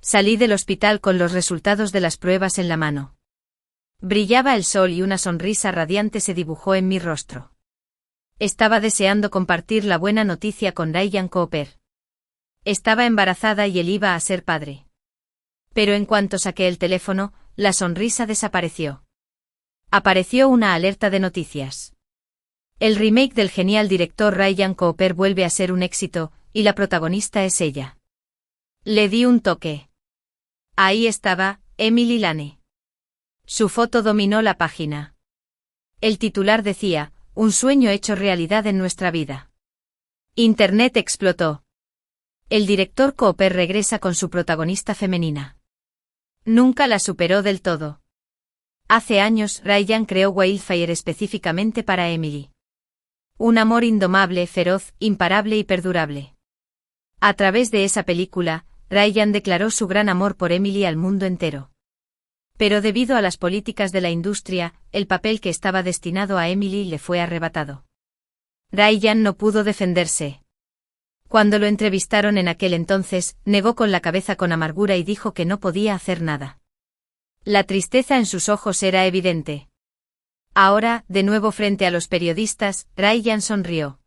Salí del hospital con los resultados de las pruebas en la mano. Brillaba el sol y una sonrisa radiante se dibujó en mi rostro. Estaba deseando compartir la buena noticia con Ryan Cooper. Estaba embarazada y él iba a ser padre. Pero en cuanto saqué el teléfono, la sonrisa desapareció. Apareció una alerta de noticias. El remake del genial director Ryan Cooper vuelve a ser un éxito, y la protagonista es ella. Le di un toque. Ahí estaba, Emily Lane. Su foto dominó la página. El titular decía, un sueño hecho realidad en nuestra vida. Internet explotó. El director Cooper regresa con su protagonista femenina. Nunca la superó del todo. Hace años, Ryan creó Wildfire específicamente para Emily. Un amor indomable, feroz, imparable y perdurable. A través de esa película, Ryan declaró su gran amor por Emily al mundo entero. Pero debido a las políticas de la industria, el papel que estaba destinado a Emily le fue arrebatado. Ryan no pudo defenderse. Cuando lo entrevistaron en aquel entonces, negó con la cabeza con amargura y dijo que no podía hacer nada. La tristeza en sus ojos era evidente. Ahora, de nuevo frente a los periodistas, Ryan sonrió.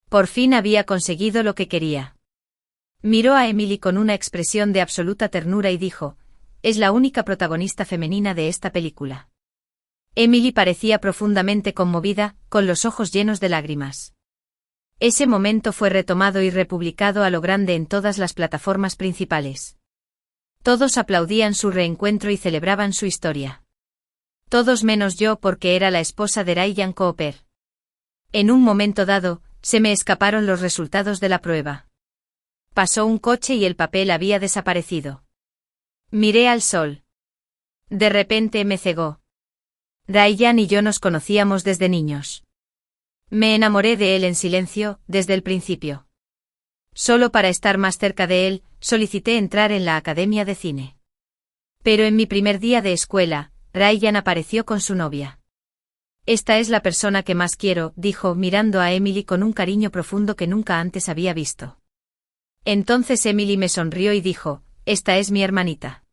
Por fin había conseguido lo que quería. Miró a Emily con una expresión de absoluta ternura y dijo, es la única protagonista femenina de esta película. Emily parecía profundamente conmovida, con los ojos llenos de lágrimas. Ese momento fue retomado y republicado a lo grande en todas las plataformas principales. Todos aplaudían su reencuentro y celebraban su historia. Todos menos yo porque era la esposa de Ryan Cooper. En un momento dado, se me escaparon los resultados de la prueba. Pasó un coche y el papel había desaparecido. Miré al sol. De repente me cegó. Ryan y yo nos conocíamos desde niños. Me enamoré de él en silencio, desde el principio. Solo para estar más cerca de él, solicité entrar en la academia de cine. Pero en mi primer día de escuela, Ryan apareció con su novia. Esta es la persona que más quiero, dijo, mirando a Emily con un cariño profundo que nunca antes había visto. Entonces Emily me sonrió y dijo, esta es mi hermanita.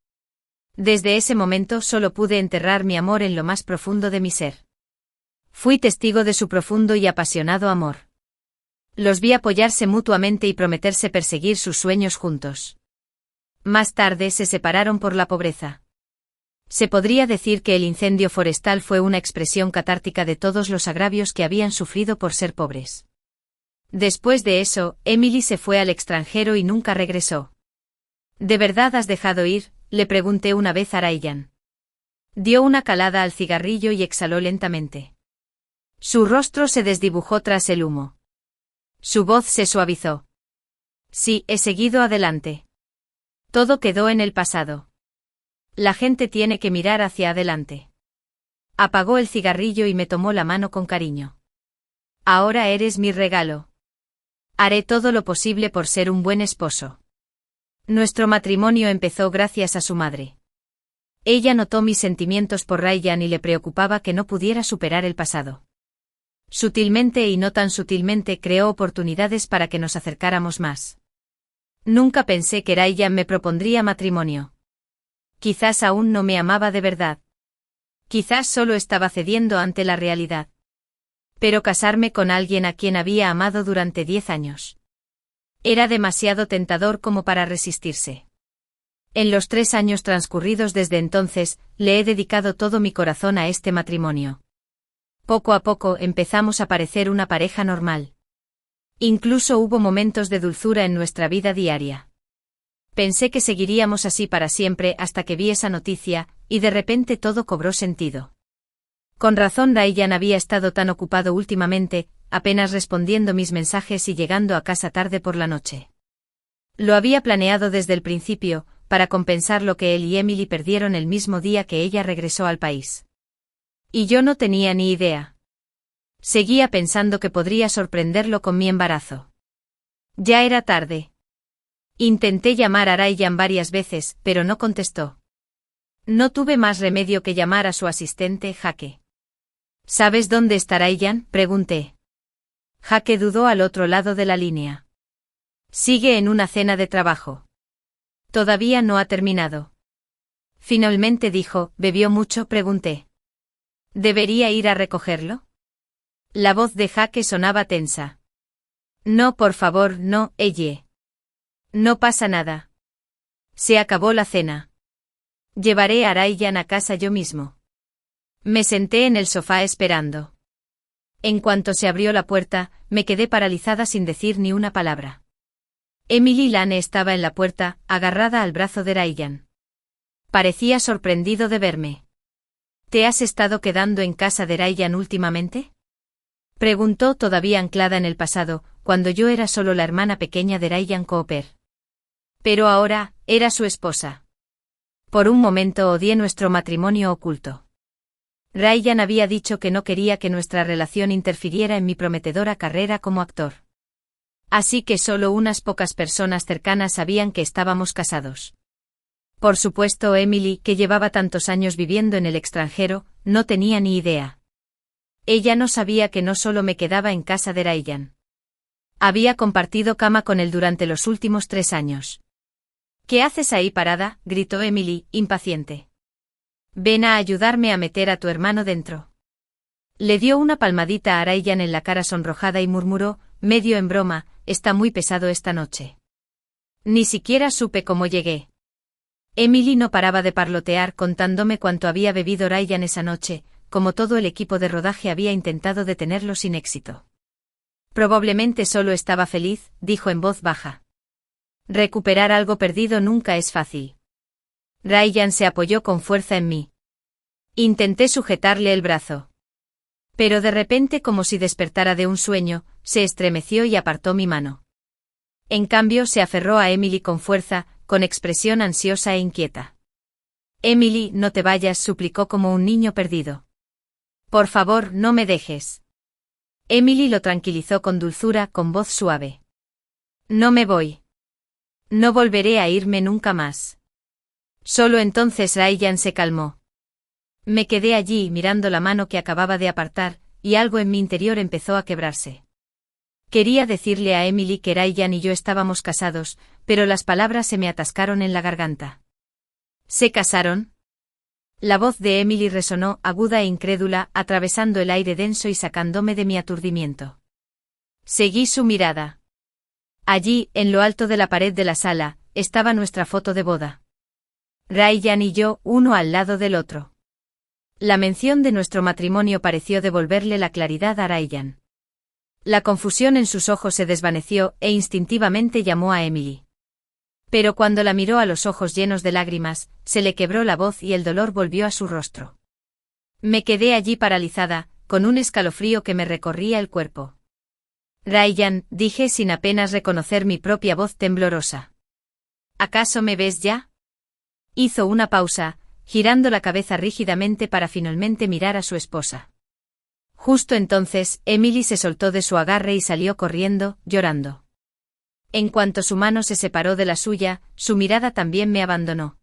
Desde ese momento solo pude enterrar mi amor en lo más profundo de mi ser. Fui testigo de su profundo y apasionado amor. Los vi apoyarse mutuamente y prometerse perseguir sus sueños juntos. Más tarde se separaron por la pobreza. Se podría decir que el incendio forestal fue una expresión catártica de todos los agravios que habían sufrido por ser pobres. Después de eso, Emily se fue al extranjero y nunca regresó. ¿De verdad has dejado ir?, le pregunté una vez a Ryan. Dio una calada al cigarrillo y exhaló lentamente. Su rostro se desdibujó tras el humo. Su voz se suavizó. Sí, he seguido adelante. Todo quedó en el pasado. La gente tiene que mirar hacia adelante. Apagó el cigarrillo y me tomó la mano con cariño. Ahora eres mi regalo. Haré todo lo posible por ser un buen esposo. Nuestro matrimonio empezó gracias a su madre. Ella notó mis sentimientos por Ryan y le preocupaba que no pudiera superar el pasado. Sutilmente y no tan sutilmente creó oportunidades para que nos acercáramos más. Nunca pensé que Ryan me propondría matrimonio. Quizás aún no me amaba de verdad. Quizás solo estaba cediendo ante la realidad. Pero casarme con alguien a quien había amado durante 10 años. Era demasiado tentador como para resistirse. En los 3 años transcurridos desde entonces, le he dedicado todo mi corazón a este matrimonio. Poco a poco empezamos a parecer una pareja normal. Incluso hubo momentos de dulzura en nuestra vida diaria. Pensé que seguiríamos así para siempre hasta que vi esa noticia, y de repente todo cobró sentido. Con razón Ryan había estado tan ocupado últimamente, apenas respondiendo mis mensajes y llegando a casa tarde por la noche. Lo había planeado desde el principio, para compensar lo que él y Emily perdieron el mismo día que ella regresó al país. Y yo no tenía ni idea. Seguía pensando que podría sorprenderlo con mi embarazo. Ya era tarde. Intenté llamar a Ryan varias veces, pero no contestó. No tuve más remedio que llamar a su asistente, Jake. ¿Sabes dónde está Ryan?, pregunté. Jake dudó al otro lado de la línea. Sigue en una cena de trabajo. Todavía no ha terminado. Finalmente dijo, ¿bebió mucho? Pregunté. ¿Debería ir a recogerlo? La voz de Jake sonaba tensa. No, por favor, no, Elle. No pasa nada. Se acabó la cena. Llevaré a Ryan a casa yo mismo. Me senté en el sofá esperando. En cuanto se abrió la puerta, me quedé paralizada sin decir ni una palabra. Emily Lane estaba en la puerta, agarrada al brazo de Ryan. Parecía sorprendido de verme. ¿Te has estado quedando en casa de Ryan últimamente? Preguntó todavía anclada en el pasado, cuando yo era solo la hermana pequeña de Ryan Cooper. Pero ahora, era su esposa. Por un momento odié nuestro matrimonio oculto. Ryan había dicho que no quería que nuestra relación interfiriera en mi prometedora carrera como actor. Así que solo unas pocas personas cercanas sabían que estábamos casados. Por supuesto, Emily, que llevaba tantos años viviendo en el extranjero, no tenía ni idea. Ella no sabía que no solo me quedaba en casa de Ryan. Había compartido cama con él durante los últimos 3 años. ¿Qué haces ahí parada?, gritó Emily, impaciente. Ven a ayudarme a meter a tu hermano dentro. Le dio una palmadita a Ryan en la cara sonrojada y murmuró, medio en broma, está muy pesado esta noche. Ni siquiera supe cómo llegué. Emily no paraba de parlotear contándome cuánto había bebido Ryan esa noche, como todo el equipo de rodaje había intentado detenerlo sin éxito. Probablemente solo estaba feliz, dijo en voz baja. Recuperar algo perdido nunca es fácil. Ryan se apoyó con fuerza en mí. Intenté sujetarle el brazo. Pero de repente, como si despertara de un sueño, se estremeció y apartó mi mano. En cambio, se aferró a Emily con fuerza, con expresión ansiosa e inquieta. Emily, no te vayas, suplicó como un niño perdido. Por favor, no me dejes. Emily lo tranquilizó con dulzura, con voz suave. No me voy. No volveré a irme nunca más. Solo entonces Ryan se calmó. Me quedé allí mirando la mano que acababa de apartar, y algo en mi interior empezó a quebrarse. Quería decirle a Emily que Ryan y yo estábamos casados, pero las palabras se me atascaron en la garganta. ¿Se casaron? La voz de Emily resonó, aguda e incrédula, atravesando el aire denso y sacándome de mi aturdimiento. Seguí su mirada. Allí, en lo alto de la pared de la sala, estaba nuestra foto de boda. Ryan y yo, uno al lado del otro. La mención de nuestro matrimonio pareció devolverle la claridad a Ryan. La confusión en sus ojos se desvaneció e instintivamente llamó a Emily. Pero cuando la miró a los ojos llenos de lágrimas, se le quebró la voz y el dolor volvió a su rostro. Me quedé allí paralizada, con un escalofrío que me recorría el cuerpo. Ryan, dije sin apenas reconocer mi propia voz temblorosa. ¿Acaso me ves ya? Hizo una pausa, girando la cabeza rígidamente para finalmente mirar a su esposa. Justo entonces, Emily se soltó de su agarre y salió corriendo, llorando. En cuanto su mano se separó de la suya, su mirada también me abandonó.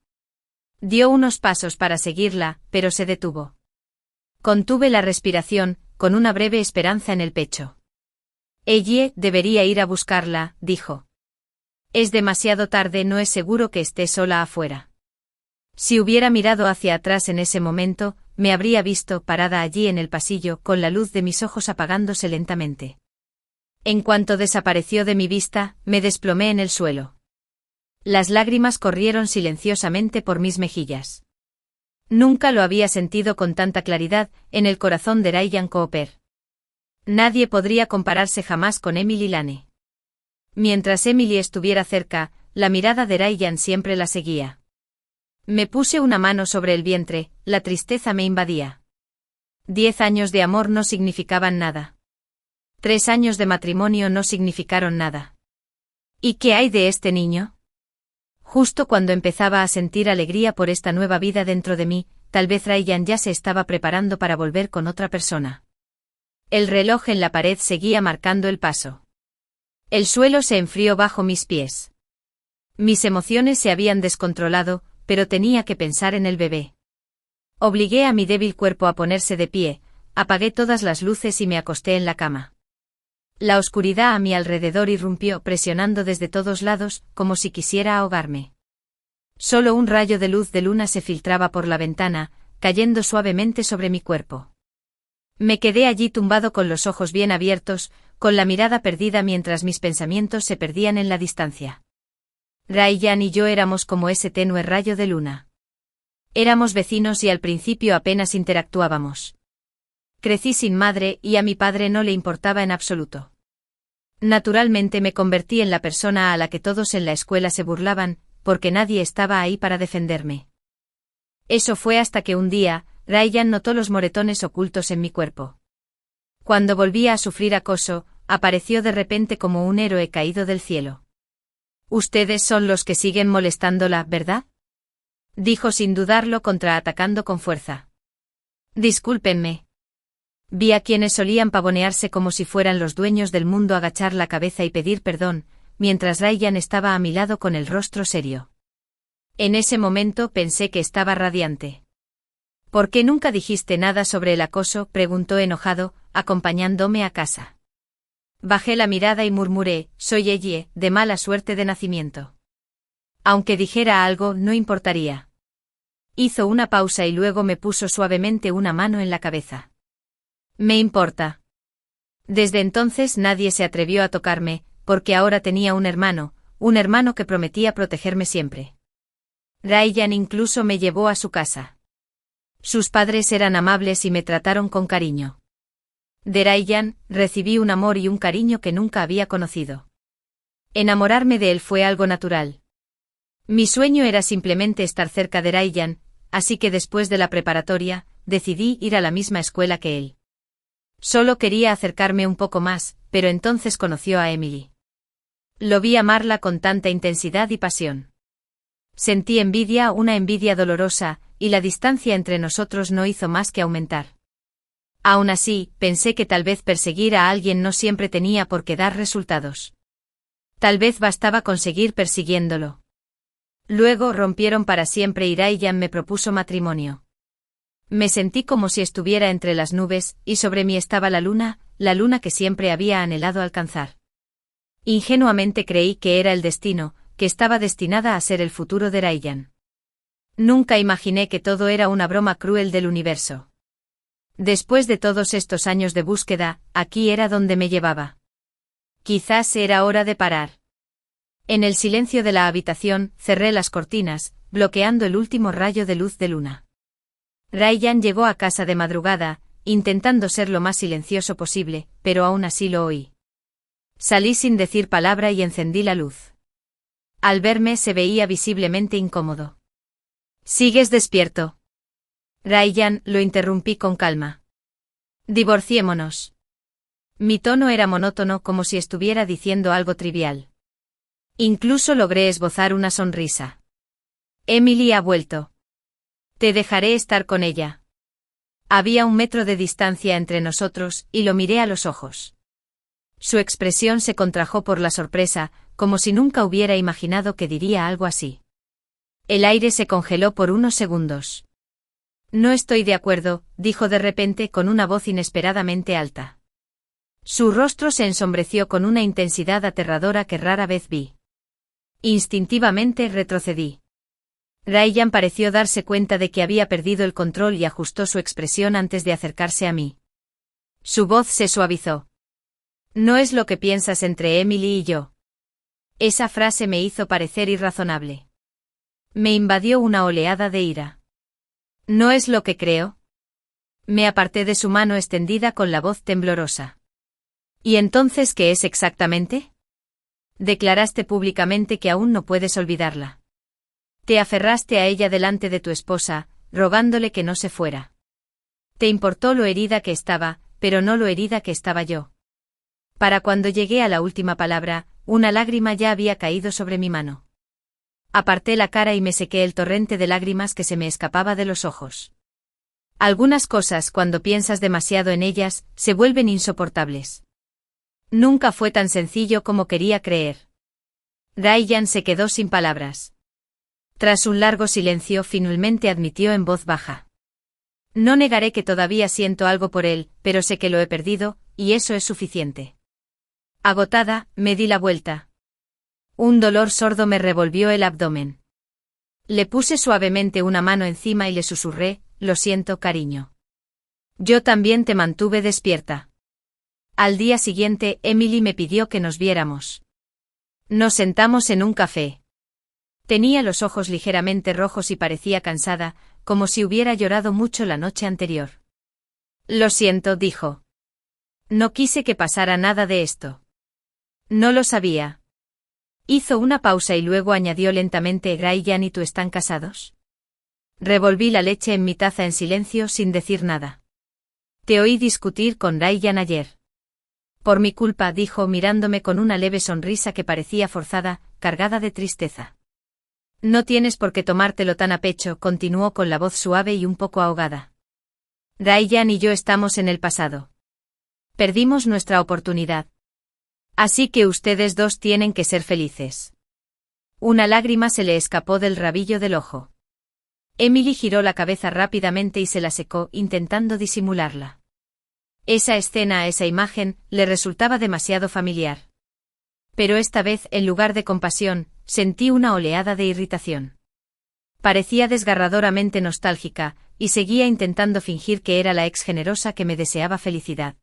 Dio unos pasos para seguirla, pero se detuvo. Contuve la respiración, con una breve esperanza en el pecho. Elle debería ir a buscarla, dijo. Es demasiado tarde, no es seguro que esté sola afuera. Si hubiera mirado hacia atrás en ese momento, me habría visto parada allí en el pasillo, con la luz de mis ojos apagándose lentamente. En cuanto desapareció de mi vista, me desplomé en el suelo. Las lágrimas corrieron silenciosamente por mis mejillas. Nunca lo había sentido con tanta claridad, en el corazón de Ryan Cooper. Nadie podría compararse jamás con Emily Lane. Mientras Emily estuviera cerca, la mirada de Ryan siempre la seguía. Me puse una mano sobre el vientre, la tristeza me invadía. 10 años de amor no significaban nada. 3 años de matrimonio no significaron nada. ¿Y qué hay de este niño? Justo cuando empezaba a sentir alegría por esta nueva vida dentro de mí, tal vez Ryan ya se estaba preparando para volver con otra persona. El reloj en la pared seguía marcando el paso. El suelo se enfrió bajo mis pies. Mis emociones se habían descontrolado, pero tenía que pensar en el bebé. Obligué a mi débil cuerpo a ponerse de pie, apagué todas las luces y me acosté en la cama. La oscuridad a mi alrededor irrumpió presionando desde todos lados, como si quisiera ahogarme. Solo un rayo de luz de luna se filtraba por la ventana, cayendo suavemente sobre mi cuerpo. Me quedé allí tumbado con los ojos bien abiertos, con la mirada perdida mientras mis pensamientos se perdían en la distancia. Ryan y yo éramos como ese tenue rayo de luna. Éramos vecinos y al principio apenas interactuábamos. Crecí sin madre y a mi padre no le importaba en absoluto. Naturalmente me convertí en la persona a la que todos en la escuela se burlaban, porque nadie estaba ahí para defenderme. Eso fue hasta que un día, Ryan notó los moretones ocultos en mi cuerpo. Cuando volvía a sufrir acoso, apareció de repente como un héroe caído del cielo. «Ustedes son los que siguen molestándola, ¿verdad?», dijo sin dudarlo, contraatacando con fuerza. «Discúlpenme». Vi a quienes solían pavonearse como si fueran los dueños del mundo agachar la cabeza y pedir perdón, mientras Ryan estaba a mi lado con el rostro serio. En ese momento pensé que estaba radiante. «¿Por qué nunca dijiste nada sobre el acoso?», preguntó enojado, acompañándome a casa. Bajé la mirada y murmuré: «Soy Ellie, de mala suerte de nacimiento. Aunque dijera algo, no importaría». Hizo una pausa y luego me puso suavemente una mano en la cabeza. «Me importa». Desde entonces nadie se atrevió a tocarme, porque ahora tenía un hermano que prometía protegerme siempre. Ryan incluso me llevó a su casa. Sus padres eran amables y me trataron con cariño. De Ryan, recibí un amor y un cariño que nunca había conocido. Enamorarme de él fue algo natural. Mi sueño era simplemente estar cerca de Ryan, así que después de la preparatoria, decidí ir a la misma escuela que él. Solo quería acercarme un poco más, pero entonces conoció a Emily. Lo vi amarla con tanta intensidad y pasión. Sentí envidia, una envidia dolorosa, y la distancia entre nosotros no hizo más que aumentar. Aún así, pensé que tal vez perseguir a alguien no siempre tenía por qué dar resultados. Tal vez bastaba conseguir persiguiéndolo. Luego rompieron para siempre y Ryan me propuso matrimonio. Me sentí como si estuviera entre las nubes, y sobre mí estaba la luna que siempre había anhelado alcanzar. Ingenuamente creí que era el destino, que estaba destinada a ser el futuro de Ryan. Nunca imaginé que todo era una broma cruel del universo. Después de todos estos años de búsqueda, aquí era donde me llevaba. Quizás era hora de parar. En el silencio de la habitación, cerré las cortinas, bloqueando el último rayo de luz de luna. Ryan llegó a casa de madrugada, intentando ser lo más silencioso posible, pero aún así lo oí. Salí sin decir palabra y encendí la luz. Al verme se veía visiblemente incómodo. «¿Sigues despierto?». «Ryan», lo interrumpí con calma. «Divorciémonos». Mi tono era monótono, como si estuviera diciendo algo trivial. Incluso logré esbozar una sonrisa. «Emily ha vuelto. Te dejaré estar con ella». Había 1 metro de distancia entre nosotros, y lo miré a los ojos. Su expresión se contrajo por la sorpresa, como si nunca hubiera imaginado que diría algo así. El aire se congeló por unos segundos. «No estoy de acuerdo», dijo de repente con una voz inesperadamente alta. Su rostro se ensombreció con una intensidad aterradora que rara vez vi. Instintivamente retrocedí. Ryan pareció darse cuenta de que había perdido el control y ajustó su expresión antes de acercarse a mí. Su voz se suavizó. «No es lo que piensas entre Emily y yo». Esa frase me hizo parecer irrazonable. Me invadió una oleada de ira. «¿No es lo que creo?». Me aparté de su mano extendida con la voz temblorosa. «¿Y entonces qué es exactamente?». «Declaraste públicamente que aún no puedes olvidarla. Te aferraste a ella delante de tu esposa, rogándole que no se fuera. Te importó lo herida que estaba, pero no lo herida que estaba yo». Para cuando llegué a la última palabra, una lágrima ya había caído sobre mi mano. Aparté la cara y me sequé el torrente de lágrimas que se me escapaba de los ojos. Algunas cosas, cuando piensas demasiado en ellas, se vuelven insoportables. Nunca fue tan sencillo como quería creer. Ryan se quedó sin palabras. Tras un largo silencio, finalmente admitió en voz baja: «No negaré que todavía siento algo por él, pero sé que lo he perdido, y eso es suficiente». Agotada, me di la vuelta. Un dolor sordo me revolvió el abdomen. Le puse suavemente una mano encima y le susurré, lo siento, cariño. Yo también te mantuve despierta. Al día siguiente, Emily me pidió que nos viéramos. Nos sentamos en un café. Tenía los ojos ligeramente rojos y parecía cansada, como si hubiera llorado mucho la noche anterior. Lo siento, dijo. No quise que pasara nada de esto. No lo sabía. Hizo una pausa y luego añadió lentamente, Ryan y tú están casados. Revolví la leche en mi taza en silencio sin decir nada. Te oí discutir con Ryan ayer. Por mi culpa, dijo mirándome con una leve sonrisa que parecía forzada, cargada de tristeza. No tienes por qué tomártelo tan a pecho, continuó con la voz suave y un poco ahogada. Ryan y yo estamos en el pasado. Perdimos nuestra oportunidad. Así que ustedes dos tienen que ser felices. Una lágrima se le escapó del rabillo del ojo. Emily giró la cabeza rápidamente y se la secó, intentando disimularla. Esa escena, esa imagen, le resultaba demasiado familiar. Pero esta vez, en lugar de compasión, sentí una oleada de irritación. Parecía desgarradoramente nostálgica, y seguía intentando fingir que era la ex generosa que me deseaba felicidad.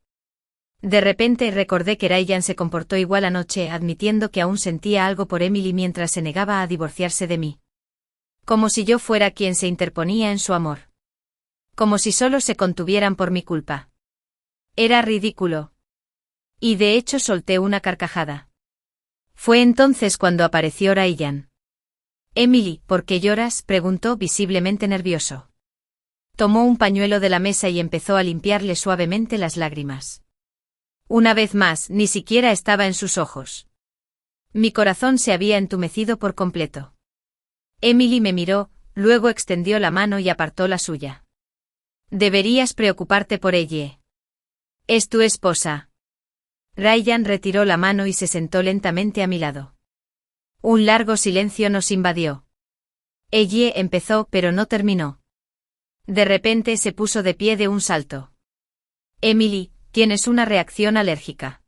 De repente recordé que Ryan se comportó igual anoche, admitiendo que aún sentía algo por Emily mientras se negaba a divorciarse de mí. Como si yo fuera quien se interponía en su amor. Como si solo se contuvieran por mi culpa. Era ridículo. Y de hecho solté una carcajada. Fue entonces cuando apareció Ryan. Emily, ¿por qué lloras?, preguntó visiblemente nervioso. Tomó un pañuelo de la mesa y empezó a limpiarle suavemente las lágrimas. Una vez más, ni siquiera estaba en sus ojos. Mi corazón se había entumecido por completo. Emily me miró, luego extendió la mano y apartó la suya. Deberías preocuparte por ella. Es tu esposa. Ryan retiró la mano y se sentó lentamente a mi lado. Un largo silencio nos invadió. Ella empezó, pero no terminó. De repente se puso de pie de un salto. Emily, tienes una reacción alérgica.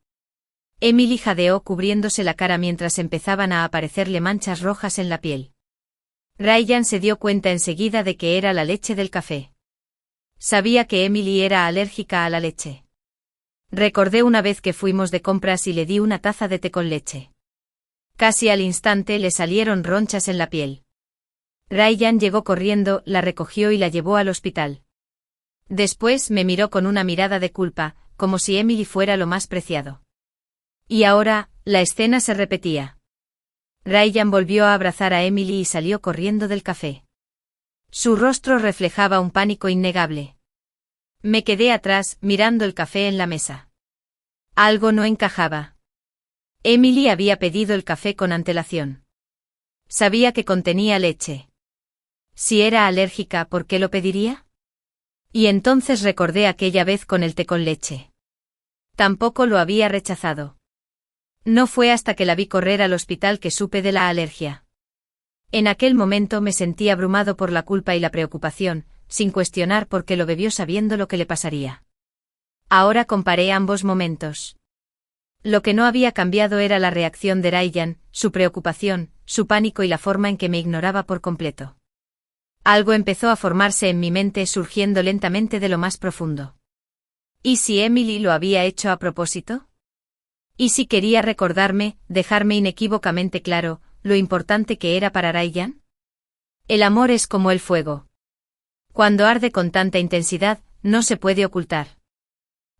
Emily jadeó cubriéndose la cara mientras empezaban a aparecerle manchas rojas en la piel. Ryan se dio cuenta enseguida de que era la leche del café. Sabía que Emily era alérgica a la leche. Recordé una vez que fuimos de compras y le di una taza de té con leche. Casi al instante le salieron ronchas en la piel. Ryan llegó corriendo, la recogió y la llevó al hospital. Después me miró con una mirada de culpa, como si Emily fuera lo más preciado. Y ahora, la escena se repetía. Ryan volvió a abrazar a Emily y salió corriendo del café. Su rostro reflejaba un pánico innegable. Me quedé atrás, mirando el café en la mesa. Algo no encajaba. Emily había pedido el café con antelación. Sabía que contenía leche. Si era alérgica, ¿por qué lo pediría? Y entonces recordé aquella vez con el té con leche. Tampoco lo había rechazado. No fue hasta que la vi correr al hospital que supe de la alergia. En aquel momento me sentí abrumado por la culpa y la preocupación, sin cuestionar por qué lo bebió sabiendo lo que le pasaría. Ahora comparé ambos momentos. Lo que no había cambiado era la reacción de Ryan, su preocupación, su pánico y la forma en que me ignoraba por completo. Algo empezó a formarse en mi mente surgiendo lentamente de lo más profundo. ¿Y si Emily lo había hecho a propósito? ¿Y si quería recordarme, dejarme inequívocamente claro, lo importante que era para Ryan? El amor es como el fuego. Cuando arde con tanta intensidad, no se puede ocultar.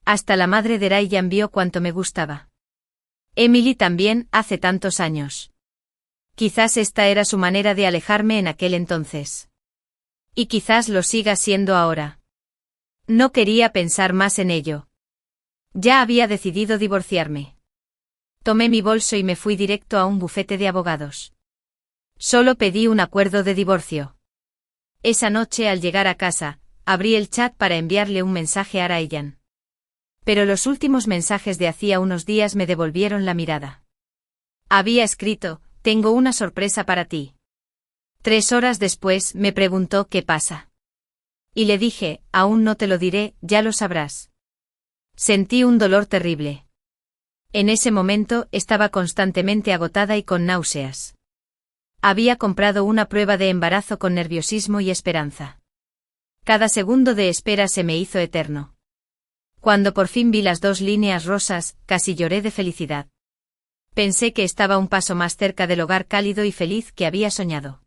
Hasta la madre de Ryan vio cuánto me gustaba. Emily también, hace tantos años. Quizás esta era su manera de alejarme en aquel entonces. Y quizás lo siga siendo ahora. No quería pensar más en ello. Ya había decidido divorciarme. Tomé mi bolso y me fui directo a un bufete de abogados. Solo pedí un acuerdo de divorcio. Esa noche al llegar a casa, abrí el chat para enviarle un mensaje a Ryan. Pero los últimos mensajes de hacía unos días me devolvieron la mirada. Había escrito, tengo una sorpresa para ti. 3 horas después me preguntó qué pasa. Y le dije, aún no te lo diré, ya lo sabrás. Sentí un dolor terrible. En ese momento estaba constantemente agotada y con náuseas. Había comprado una prueba de embarazo con nerviosismo y esperanza. Cada segundo de espera se me hizo eterno. Cuando por fin vi las 2 líneas rosas, casi lloré de felicidad. Pensé que estaba un paso más cerca del hogar cálido y feliz que había soñado.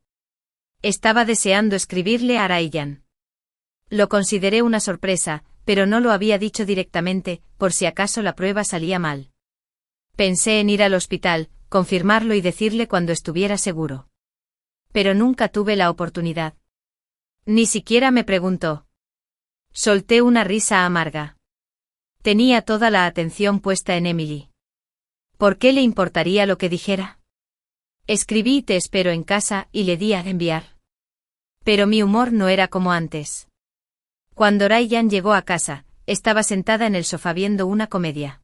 Estaba deseando escribirle a Ryan. Lo consideré una sorpresa, pero no lo había dicho directamente, por si acaso la prueba salía mal. Pensé en ir al hospital, confirmarlo y decirle cuando estuviera seguro. Pero nunca tuve la oportunidad. Ni siquiera me preguntó. Solté una risa amarga. Tenía toda la atención puesta en Emily. ¿Por qué le importaría lo que dijera? Escribí "te espero en casa" y le di a enviar. Pero mi humor no era como antes. Cuando Ryan llegó a casa, estaba sentada en el sofá viendo una comedia.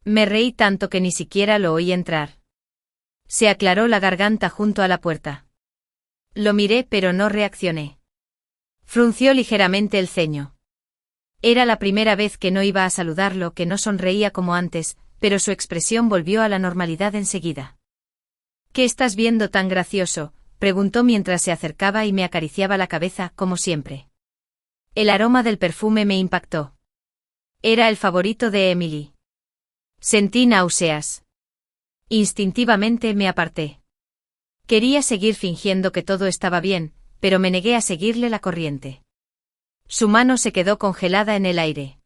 Me reí tanto que ni siquiera lo oí entrar. Se aclaró la garganta junto a la puerta. Lo miré pero no reaccioné. Frunció ligeramente el ceño. Era la primera vez que no iba a saludarlo, que no sonreía como antes, pero su expresión volvió a la normalidad enseguida. ¿Qué estás viendo tan gracioso?, preguntó mientras se acercaba y me acariciaba la cabeza, como siempre. El aroma del perfume me impactó. Era el favorito de Emily. Sentí náuseas. Instintivamente me aparté. Quería seguir fingiendo que todo estaba bien, pero me negué a seguirle la corriente. Su mano se quedó congelada en el aire.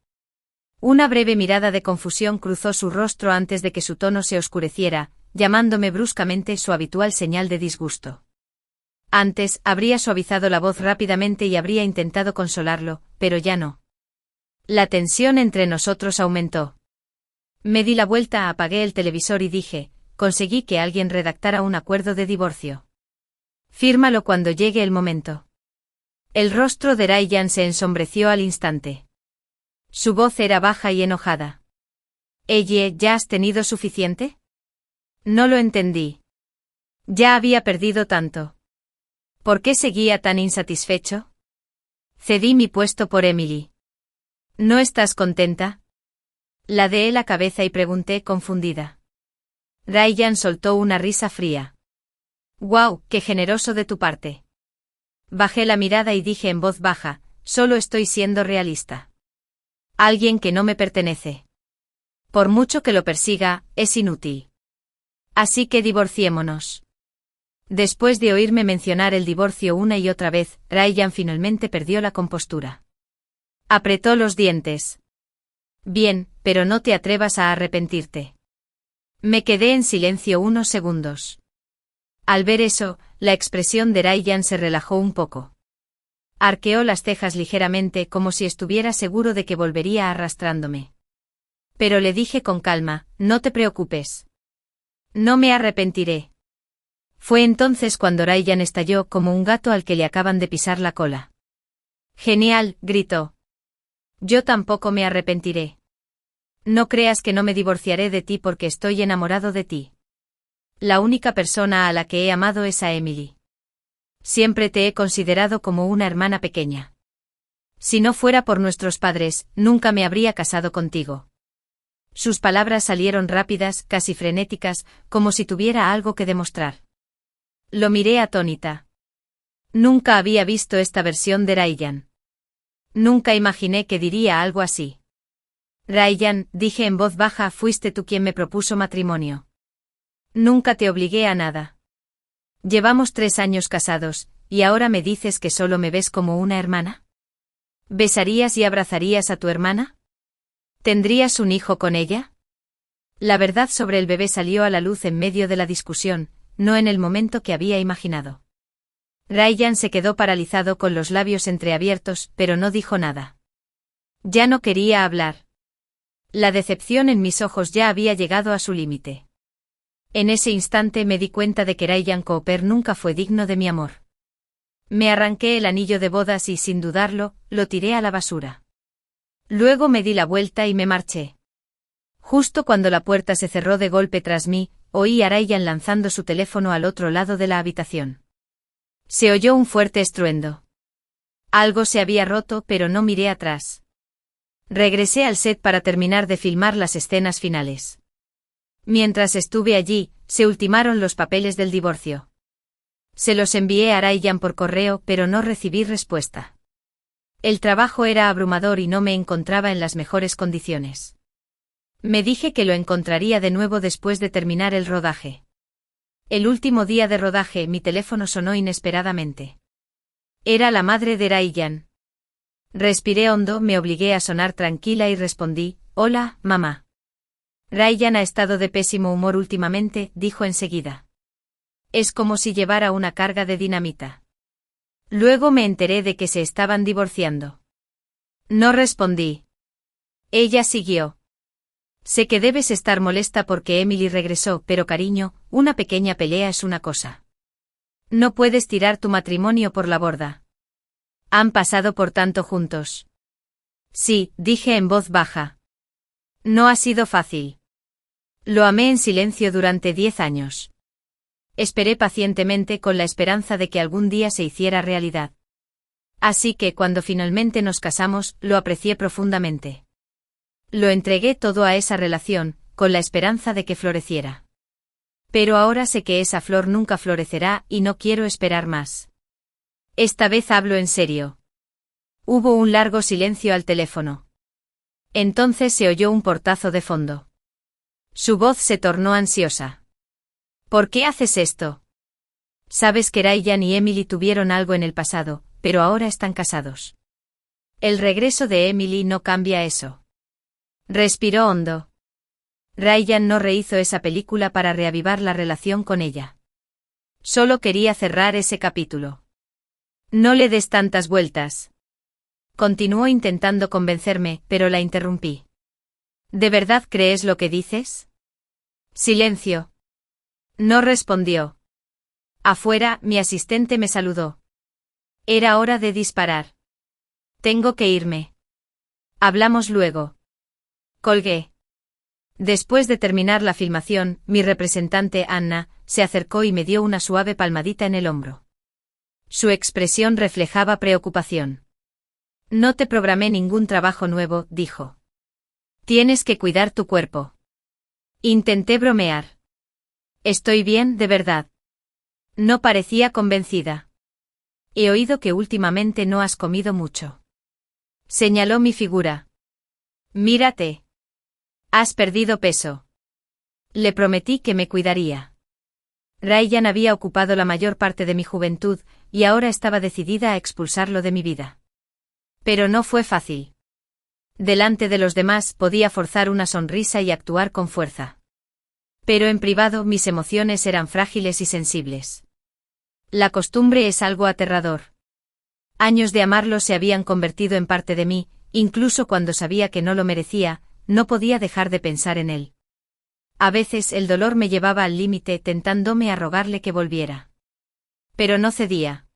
Una breve mirada de confusión cruzó su rostro antes de que su tono se oscureciera, llamándome bruscamente su habitual señal de disgusto. Antes, habría suavizado la voz rápidamente y habría intentado consolarlo, pero ya no. La tensión entre nosotros aumentó. Me di la vuelta, apagué el televisor y dije, conseguí que alguien redactara un acuerdo de divorcio. Fírmalo cuando llegue el momento. El rostro de Ryan se ensombreció al instante. Su voz era baja y enojada. «Oye, ¿ya has tenido suficiente?» No lo entendí. Ya había perdido tanto. ¿Por qué seguía tan insatisfecho? Cedí mi puesto por Emily. ¿No estás contenta? Ladeé la cabeza y pregunté confundida. Ryan soltó una risa fría. «¡Guau, qué generoso de tu parte!» Bajé la mirada y dije en voz baja, «Solo estoy siendo realista. Alguien que no me pertenece. Por mucho que lo persiga, es inútil. Así que divorciémonos». Después de oírme mencionar el divorcio una y otra vez, Ryan finalmente perdió la compostura. Apretó los dientes. «Bien, pero no te atrevas a arrepentirte». Me quedé en silencio unos segundos. Al ver eso, la expresión de Ryan se relajó un poco. Arqueó las cejas ligeramente como si estuviera seguro de que volvería arrastrándome. Pero le dije con calma, «No te preocupes. No me arrepentiré». Fue entonces cuando Ryan estalló como un gato al que le acaban de pisar la cola. «Genial», gritó. «Yo tampoco me arrepentiré. No creas que no me divorciaré de ti porque estoy enamorado de ti. La única persona a la que he amado es a Emily. Siempre te he considerado como una hermana pequeña. Si no fuera por nuestros padres, nunca me habría casado contigo». Sus palabras salieron rápidas, casi frenéticas, como si tuviera algo que demostrar. Lo miré atónita. Nunca había visto esta versión de Ryan. Nunca imaginé que diría algo así. «Ryan», dije en voz baja, «fuiste tú quien me propuso matrimonio. Nunca te obligué a nada. Llevamos 3 años casados, y ahora me dices que solo me ves como una hermana». ¿Besarías y abrazarías a tu hermana? ¿Tendrías un hijo con ella? La verdad sobre el bebé salió a la luz en medio de la discusión, no en el momento que había imaginado. Ryan se quedó paralizado con los labios entreabiertos, pero no dijo nada. Ya no quería hablar. La decepción en mis ojos ya había llegado a su límite. En ese instante me di cuenta de que Ryan Cooper nunca fue digno de mi amor. Me arranqué el anillo de bodas y, sin dudarlo, lo tiré a la basura. Luego me di la vuelta y me marché. Justo cuando la puerta se cerró de golpe tras mí, oí a Ryan lanzando su teléfono al otro lado de la habitación. Se oyó un fuerte estruendo. Algo se había roto, pero no miré atrás. Regresé al set para terminar de filmar las escenas finales. Mientras estuve allí, se ultimaron los papeles del divorcio. Se los envié a Ryan por correo, pero no recibí respuesta. El trabajo era abrumador y no me encontraba en las mejores condiciones. Me dije que lo encontraría de nuevo después de terminar el rodaje. El último día de rodaje mi teléfono sonó inesperadamente. Era la madre de Ryan. Respiré hondo, me obligué a sonar tranquila y respondí, «Hola, mamá». Ryan ha estado de pésimo humor últimamente, dijo enseguida. Es como si llevara una carga de dinamita. Luego me enteré de que se estaban divorciando. No respondí. Ella siguió. Sé que debes estar molesta porque Emily regresó, pero cariño, una pequeña pelea es una cosa. No puedes tirar tu matrimonio por la borda. Han pasado por tanto juntos. Sí, dije en voz baja. No ha sido fácil. Lo amé en silencio durante 10 años. Esperé pacientemente con la esperanza de que algún día se hiciera realidad. Así que cuando finalmente nos casamos, lo aprecié profundamente. Lo entregué todo a esa relación, con la esperanza de que floreciera. Pero ahora sé que esa flor nunca florecerá y no quiero esperar más. Esta vez hablo en serio. Hubo un largo silencio al teléfono. Entonces se oyó un portazo de fondo. Su voz se tornó ansiosa. ¿Por qué haces esto? Sabes que Ryan y Emily tuvieron algo en el pasado, pero ahora están casados. El regreso de Emily no cambia eso. Respiró hondo. Ryan no rehizo esa película para reavivar la relación con ella. Solo quería cerrar ese capítulo. No le des tantas vueltas. Continuó intentando convencerme, pero la interrumpí. ¿De verdad crees lo que dices? Silencio. No respondió. Afuera, mi asistente me saludó. Era hora de disparar. Tengo que irme. Hablamos luego. Colgué. Después de terminar la filmación, mi representante Anna se acercó y me dio una suave palmadita en el hombro. Su expresión reflejaba preocupación. No te programé ningún trabajo nuevo, dijo. Tienes que cuidar tu cuerpo. Intenté bromear. Estoy bien, de verdad. No parecía convencida. He oído que últimamente no has comido mucho. Señaló mi figura. Mírate. Has perdido peso. Le prometí que me cuidaría. Ryan había ocupado la mayor parte de mi juventud, y ahora estaba decidida a expulsarlo de mi vida. Pero no fue fácil. Delante de los demás podía forzar una sonrisa y actuar con fuerza. Pero en privado mis emociones eran frágiles y sensibles. La costumbre es algo aterrador. Años de amarlo se habían convertido en parte de mí, incluso cuando sabía que no lo merecía, no podía dejar de pensar en él. A veces el dolor me llevaba al límite tentándome a rogarle que volviera. Pero no cedía.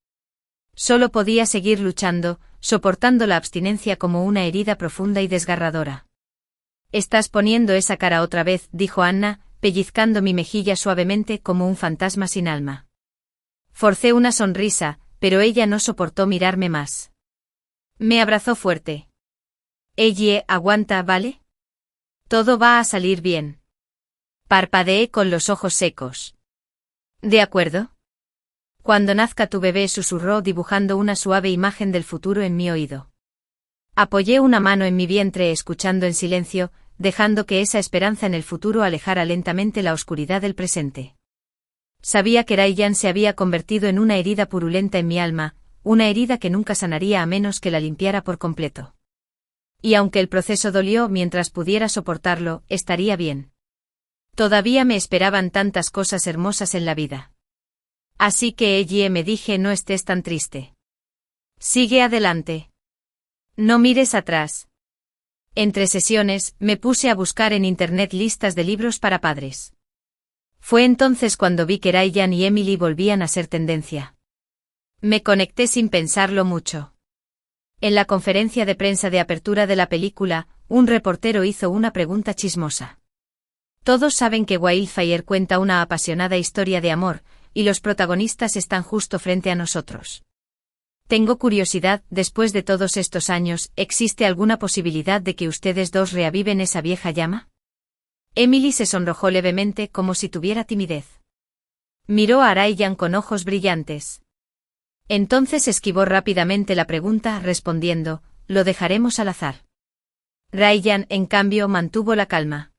Solo podía seguir luchando, soportando la abstinencia como una herida profunda y desgarradora. Estás poniendo esa cara otra vez, dijo Anna, pellizcando mi mejilla suavemente como un fantasma sin alma. Forcé una sonrisa, pero ella no soportó mirarme más. Me abrazó fuerte. Ellie, aguanta, ¿vale? Todo va a salir bien. Parpadeé con los ojos secos. ¿De acuerdo? Cuando nazca tu bebé, susurró dibujando una suave imagen del futuro en mi oído. Apoyé una mano en mi vientre escuchando en silencio, dejando que esa esperanza en el futuro alejara lentamente la oscuridad del presente. Sabía que Ryan se había convertido en una herida purulenta en mi alma, una herida que nunca sanaría a menos que la limpiara por completo. Y aunque el proceso dolió, mientras pudiera soportarlo, estaría bien. Todavía me esperaban tantas cosas hermosas en la vida. Así que Ellie, me dije, no estés tan triste. Sigue adelante. No mires atrás. Entre sesiones, me puse a buscar en internet listas de libros para padres. Fue entonces cuando vi que Ryan y Emily volvían a ser tendencia. Me conecté sin pensarlo mucho. En la conferencia de prensa de apertura de la película, un reportero hizo una pregunta chismosa. Todos saben que Wildfire cuenta una apasionada historia de amor, y los protagonistas están justo frente a nosotros. Tengo curiosidad, después de todos estos años, ¿existe alguna posibilidad de que ustedes dos reaviven esa vieja llama? Emily se sonrojó levemente como si tuviera timidez. Miró a Ryan con ojos brillantes. Entonces esquivó rápidamente la pregunta respondiendo, lo dejaremos al azar. Ryan, en cambio, mantuvo la calma.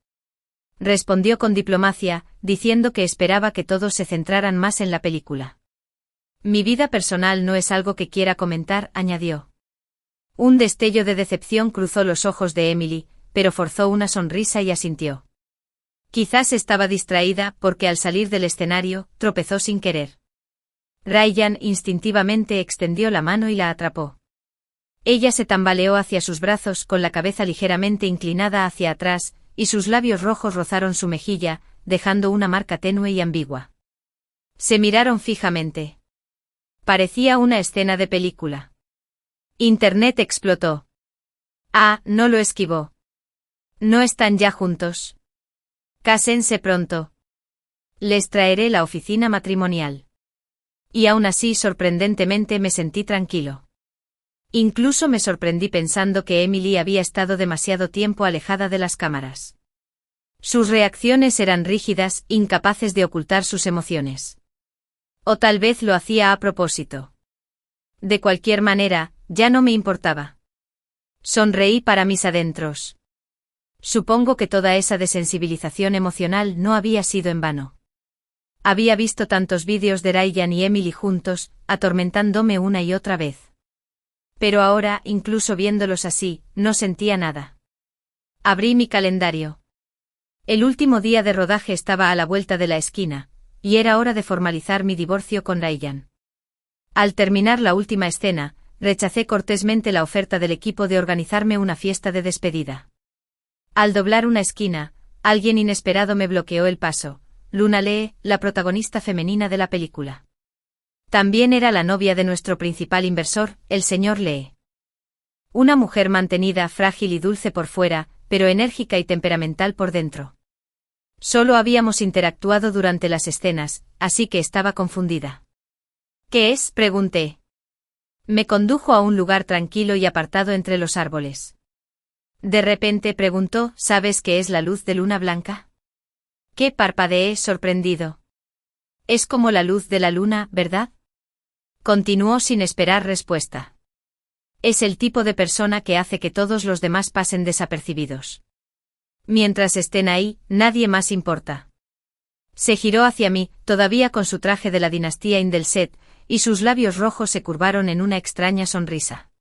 Respondió con diplomacia, diciendo que esperaba que todos se centraran más en la película. Mi vida personal no es algo que quiera comentar, añadió. Un destello de decepción cruzó los ojos de Emily, pero forzó una sonrisa y asintió. Quizás estaba distraída porque al salir del escenario, tropezó sin querer. Ryan instintivamente extendió la mano y la atrapó. Ella se tambaleó hacia sus brazos con la cabeza ligeramente inclinada hacia atrás, y sus labios rojos rozaron su mejilla, dejando una marca tenue y ambigua. Se miraron fijamente. Parecía una escena de película. Internet explotó. Ah, no lo esquivó. ¿No están ya juntos? Cásense pronto. Les traeré la oficina matrimonial. Y aún así sorprendentemente me sentí tranquilo. Incluso me sorprendí pensando que Emily había estado demasiado tiempo alejada de las cámaras. Sus reacciones eran rígidas, incapaces de ocultar sus emociones. O tal vez lo hacía a propósito. De cualquier manera, ya no me importaba. Sonreí para mis adentros. Supongo que toda esa desensibilización emocional no había sido en vano. Había visto tantos vídeos de Ryan y Emily juntos, atormentándome una y otra vez. Pero ahora, incluso viéndolos así, no sentía nada. Abrí mi calendario. El último día de rodaje estaba a la vuelta de la esquina, y era hora de formalizar mi divorcio con Ryan. Al terminar la última escena, rechacé cortésmente la oferta del equipo de organizarme una fiesta de despedida. Al doblar una esquina, alguien inesperado me bloqueó el paso. Luna Lee, la protagonista femenina de la película. También era la novia de nuestro principal inversor, el señor Lee. Una mujer mantenida, frágil y dulce por fuera, pero enérgica y temperamental por dentro. Solo habíamos interactuado durante las escenas, así que estaba confundida. ¿Qué es?, pregunté. Me condujo a un lugar tranquilo y apartado entre los árboles. De repente preguntó, ¿sabes qué es la luz de luna blanca? ¿Qué? Parpadeé sorprendido. Es como la luz de la luna, ¿verdad? Continuó sin esperar respuesta. Es el tipo de persona que hace que todos los demás pasen desapercibidos. Mientras estén ahí, nadie más importa. Se giró hacia mí, todavía con su traje de la dinastía Indelset, y sus labios rojos se curvaron en una extraña sonrisa.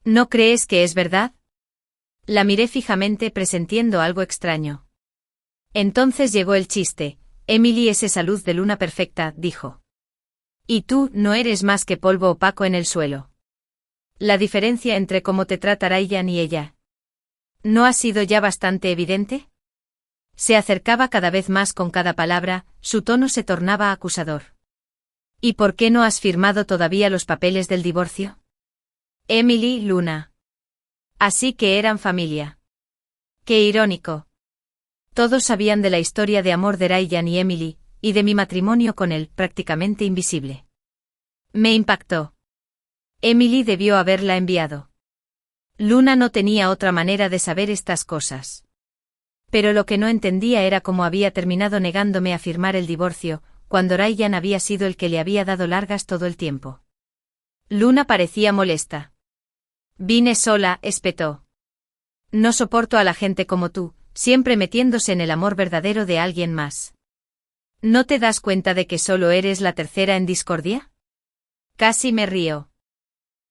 ¿No crees que es verdad? La miré fijamente presintiendo algo extraño. Entonces llegó el chiste. Emily es esa luz de luna perfecta, dijo. Y tú no eres más que polvo opaco en el suelo. La diferencia entre cómo te trata Ryan y ella. ¿No ha sido ya bastante evidente? Se acercaba cada vez más con cada palabra, su tono se tornaba acusador. ¿Y por qué no has firmado todavía los papeles del divorcio? Emily, Luna. Así que eran familia. Qué irónico. Todos sabían de la historia de amor de Ryan y Emily, y de mi matrimonio con él, prácticamente invisible. Me impactó. Emily debió haberla enviado. Luna no tenía otra manera de saber estas cosas. Pero lo que no entendía era cómo había terminado negándome a firmar el divorcio, cuando Ryan había sido el que le había dado largas todo el tiempo. Luna parecía molesta. Vine sola, espetó. No soporto a la gente como tú, siempre metiéndose en el amor verdadero de alguien más. ¿No te das cuenta de que solo eres la tercera en discordia? Casi me río.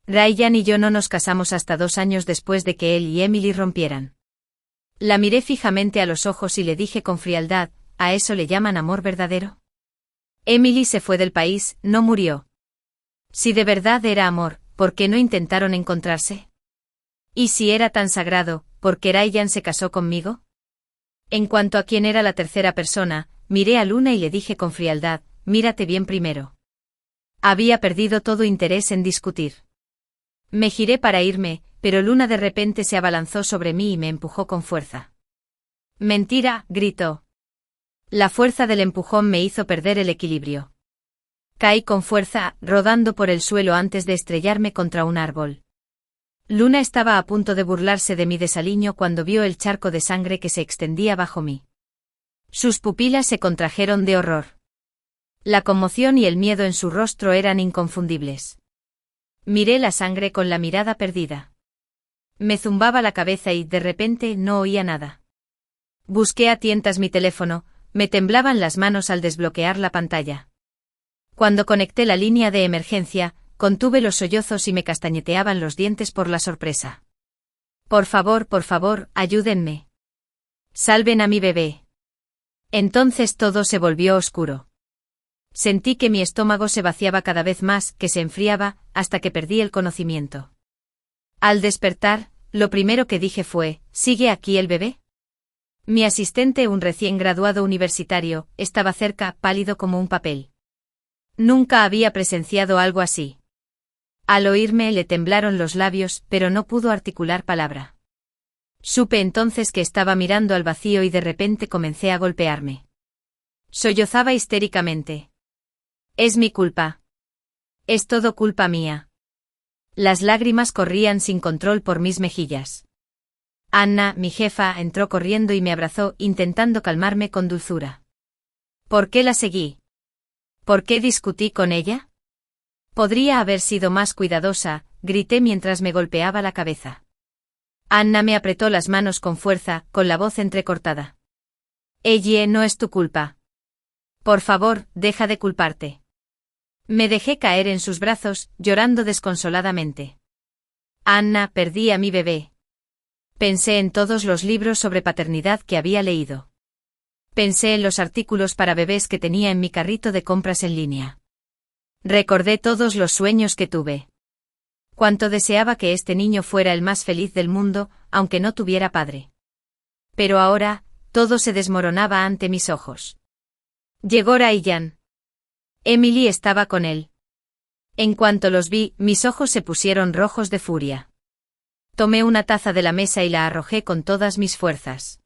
Ryan y yo no nos casamos hasta 2 años después de que él y Emily rompieran. La miré fijamente a los ojos y le dije con frialdad, ¿a eso le llaman amor verdadero? Emily se fue del país, no murió. Si de verdad era amor, ¿por qué no intentaron encontrarse? ¿Y si era tan sagrado, por qué Ryan se casó conmigo? En cuanto a quién era la tercera persona, miré a Luna y le dije con frialdad, mírate bien primero. Había perdido todo interés en discutir. Me giré para irme, pero Luna de repente se abalanzó sobre mí y me empujó con fuerza. Mentira, gritó. La fuerza del empujón me hizo perder el equilibrio. Caí con fuerza, rodando por el suelo antes de estrellarme contra un árbol. Luna estaba a punto de burlarse de mi desaliño cuando vio el charco de sangre que se extendía bajo mí. Sus pupilas se contrajeron de horror. La conmoción y el miedo en su rostro eran inconfundibles. Miré la sangre con la mirada perdida. Me zumbaba la cabeza y, de repente, no oía nada. Busqué a tientas mi teléfono, me temblaban las manos al desbloquear la pantalla. Cuando conecté la línea de emergencia, contuve los sollozos y me castañeteaban los dientes por la sorpresa. Por favor, ayúdenme. Salven a mi bebé. Entonces todo se volvió oscuro. Sentí que mi estómago se vaciaba cada vez más, que se enfriaba, hasta que perdí el conocimiento. Al despertar, lo primero que dije fue, ¿sigue aquí el bebé? Mi asistente, un recién graduado universitario, estaba cerca, pálido como un papel. Nunca había presenciado algo así. Al oírme le temblaron los labios, pero no pudo articular palabra. Supe entonces que estaba mirando al vacío y de repente comencé a golpearme. Sollozaba histéricamente. Es mi culpa. Es todo culpa mía. Las lágrimas corrían sin control por mis mejillas. Anna, mi jefa, entró corriendo y me abrazó, intentando calmarme con dulzura. ¿Por qué la seguí? ¿Por qué discutí con ella? Podría haber sido más cuidadosa, grité mientras me golpeaba la cabeza. Anna me apretó las manos con fuerza, con la voz entrecortada. Ellie, no es tu culpa. Por favor, deja de culparte. Me dejé caer en sus brazos, llorando desconsoladamente. Anna, perdí a mi bebé. Pensé en todos los libros sobre paternidad que había leído. Pensé en los artículos para bebés que tenía en mi carrito de compras en línea. Recordé todos los sueños que tuve. Cuánto deseaba que este niño fuera el más feliz del mundo, aunque no tuviera padre. Pero ahora, todo se desmoronaba ante mis ojos. Llegó Ryan. Emily estaba con él. En cuanto los vi, mis ojos se pusieron rojos de furia. Tomé una taza de la mesa y la arrojé con todas mis fuerzas.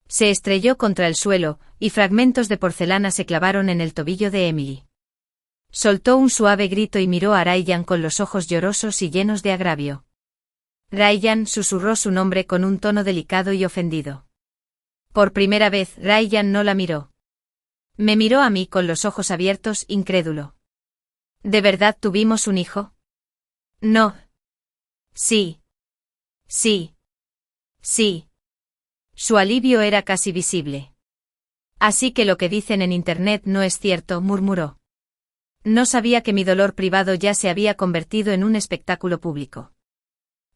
Se estrelló contra el suelo, y fragmentos de porcelana se clavaron en el tobillo de Emily. Soltó un suave grito y miró a Ryan con los ojos llorosos y llenos de agravio. Ryan, susurró su nombre con un tono delicado y ofendido. Por primera vez, Ryan no la miró. Me miró a mí con los ojos abiertos, incrédulo. ¿De verdad tuvimos un hijo? No. Sí. Sí. Sí. Su alivio era casi visible. Así que lo que dicen en internet no es cierto, murmuró. No sabía que mi dolor privado ya se había convertido en un espectáculo público.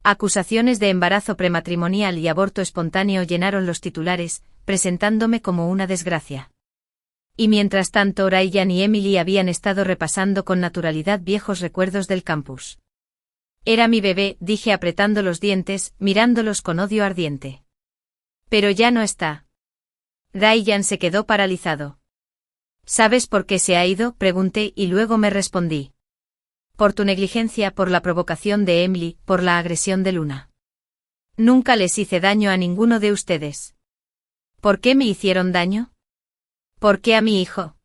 Acusaciones de embarazo prematrimonial y aborto espontáneo llenaron los titulares, presentándome como una desgracia. Y mientras tanto Ryan y Emily habían estado repasando con naturalidad viejos recuerdos del campus. Era mi bebé, dije apretando los dientes, mirándolos con odio ardiente. Pero ya no está. Ryan se quedó paralizado. ¿Sabes por qué se ha ido?, pregunté y luego me respondí. Por tu negligencia, por la provocación de Emily, por la agresión de Luna. Nunca les hice daño a ninguno de ustedes. ¿Por qué me hicieron daño? ¿Por qué a mi hijo?